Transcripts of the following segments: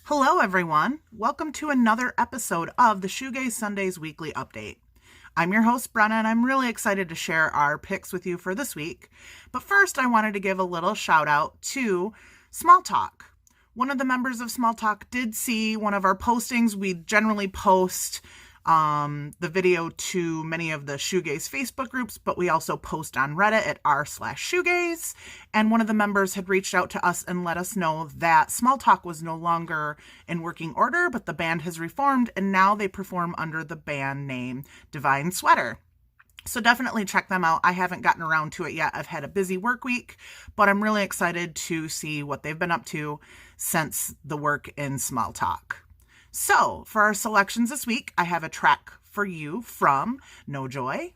Hello, everyone. Welcome to another episode of the Shoegaze Sundays Weekly Update. I'm your host, Brenna, and I'm really excited to share our picks with you for this week. But first, I wanted to give a little shout out to Small Talk. One of the members of Small Talk did see one of our postings. We generally post the video to many of the Shoegaze Facebook groups, but we also post on Reddit at r/Shoegaze. And one of the members had reached out to us and let us know that Small Talk was no longer in working order, but the band has reformed and now they perform under the band name Divine Sweater. So definitely check them out. I haven't gotten around to it yet. I've had a busy work week, but I'm really excited to see what they've been up to since the work in Small Talk. So, for our selections this week, I have a track for you from No Joy.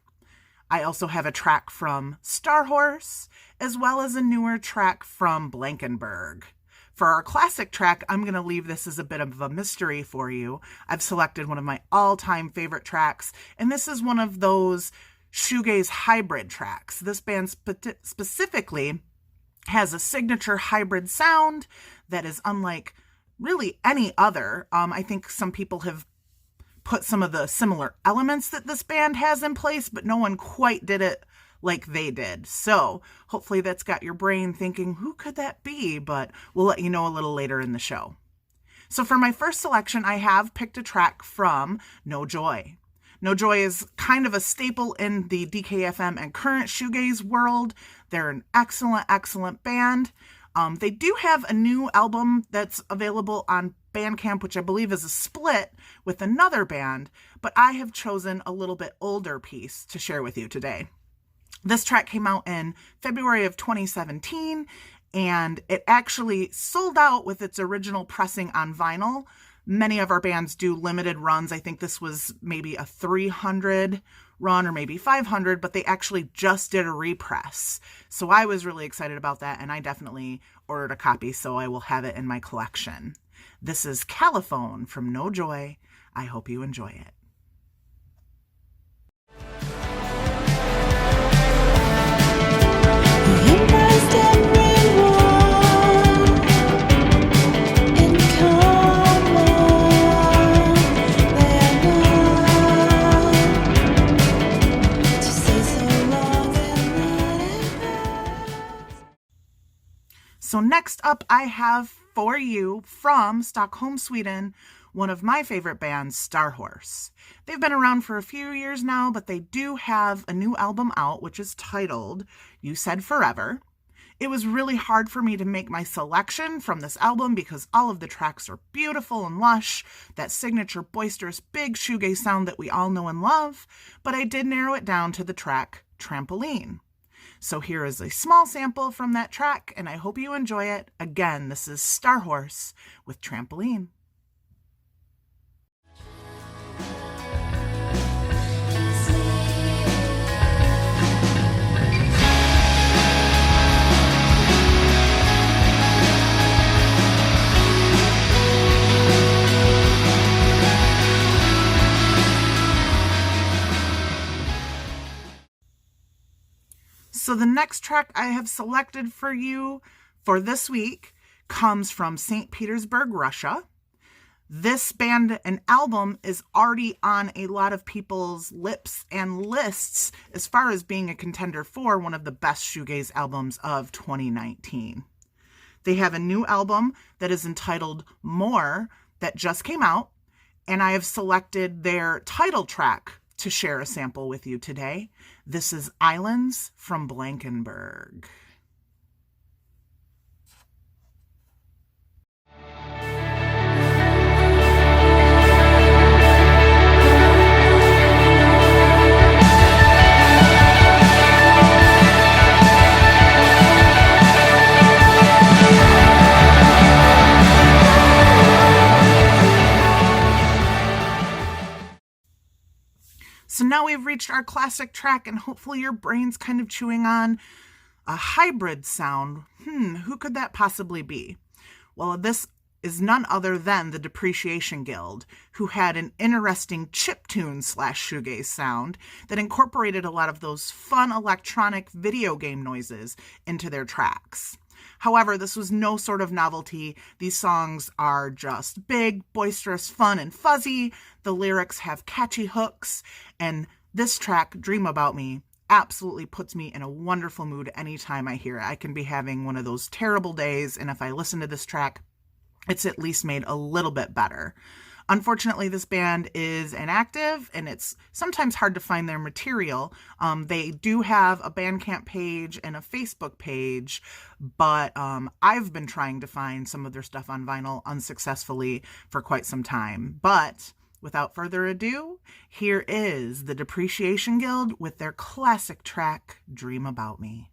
I also have a track from Starhorse, as well as a newer track from Blankenberge. For our classic track, I'm going to leave this as a bit of a mystery for you. I've selected one of my all-time favorite tracks, and this is one of those shoegaze hybrid tracks. This band specifically has a signature hybrid sound that is unlike really any other. I think some people have put some of the similar elements that this band has in place, but no one quite did it like they did. So hopefully that's got your brain thinking, who could that be? But we'll let you know a little later in the show. So for my first selection, I have picked a track from No Joy. No Joy is kind of a staple in the DKFM and current shoegaze world. They're an excellent, excellent band. They do have a new album that's available on Bandcamp, which I believe is a split with another band, but I have chosen a little bit older piece to share with you today. This track came out in February of 2017, and it actually sold out with its original pressing on vinyl. Many of our bands do limited runs. I think this was maybe a 300 run or maybe 500, but they actually just did a repress. So I was really excited about that, and I definitely ordered a copy, so I will have it in my collection. This is Califone from No Joy. I hope you enjoy it. So next up, I have for you from Stockholm, Sweden, one of my favorite bands, Starhorse. They've been around for a few years now, but they do have a new album out, which is titled You Said Forever. It was really hard for me to make my selection from this album because all of the tracks are beautiful and lush, that signature boisterous big shoegaze sound that we all know and love, but I did narrow it down to the track Trampoline. So here is a small sample from that track, and I hope you enjoy it. Again, this is Starhorse with Trampoline. So the next track I have selected for you for this week comes from St. Petersburg, Russia. This band and album is already on a lot of people's lips and lists as far as being a contender for one of the best shoegaze albums of 2019. They have a new album that is entitled More that just came out, and I have selected their title track to share a sample with you today. This is Islands from Blankenberge. So now we've reached our classic track, and hopefully your brain's kind of chewing on a hybrid sound. Who could that possibly be? Well, this is none other than the Depreciation Guild, who had an interesting chiptune / shoegaze sound that incorporated a lot of those fun electronic video game noises into their tracks. However, this was no sort of novelty. These songs are just big, boisterous, fun, and fuzzy. The lyrics have catchy hooks, and this track, Dream About Me, absolutely puts me in a wonderful mood anytime I hear it. I can be having one of those terrible days, and if I listen to this track, it's at least made a little bit better. Unfortunately, this band is inactive, and it's sometimes hard to find their material. They do have a Bandcamp page and a Facebook page, but I've been trying to find some of their stuff on vinyl unsuccessfully for quite some time. But without further ado, here is the Depreciation Guild with their classic track, Dream About Me.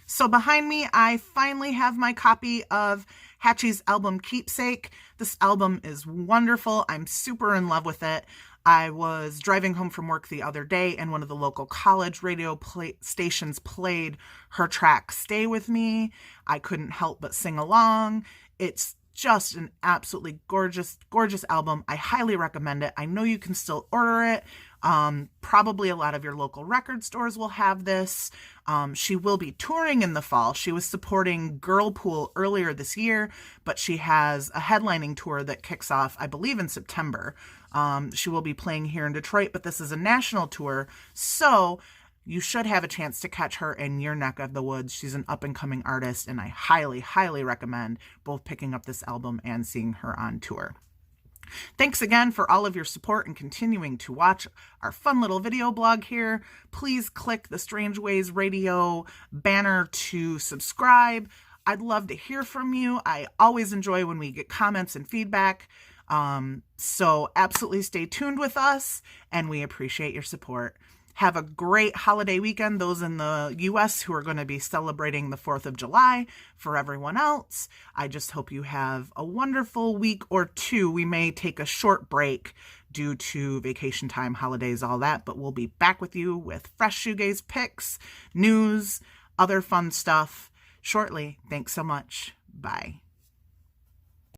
So behind me, I finally have my copy of Hatchie's album Keepsake. This album is wonderful. I'm super in love with it. I was driving home from work the other day, and one of the local college radio stations played her track, Stay With Me. I couldn't help but sing along. It's just an absolutely gorgeous, gorgeous album. I highly recommend it. I know you can still order it. Probably a lot of your local record stores will have this. She will be touring in the fall. She was supporting Girlpool earlier this year, but she has a headlining tour that kicks off, I believe, in September. She will be playing here in Detroit, but this is a national tour, so you should have a chance to catch her in your neck of the woods. She's an up-and-coming artist, and I highly, highly recommend both picking up this album and seeing her on tour. Thanks again for all of your support and continuing to watch our fun little video blog here. Please click the Strange Ways Radio banner to subscribe. I'd love to hear from you. I always enjoy when we get comments and feedback. So absolutely stay tuned with us, and we appreciate your support. Have a great holiday weekend, those in the U.S. who are going to be celebrating the 4th of July. For everyone else, I just hope you have a wonderful week or two. We may take a short break due to vacation time, holidays, all that, but we'll be back with you with fresh shoegaze picks, news, other fun stuff shortly. Thanks so much. Bye.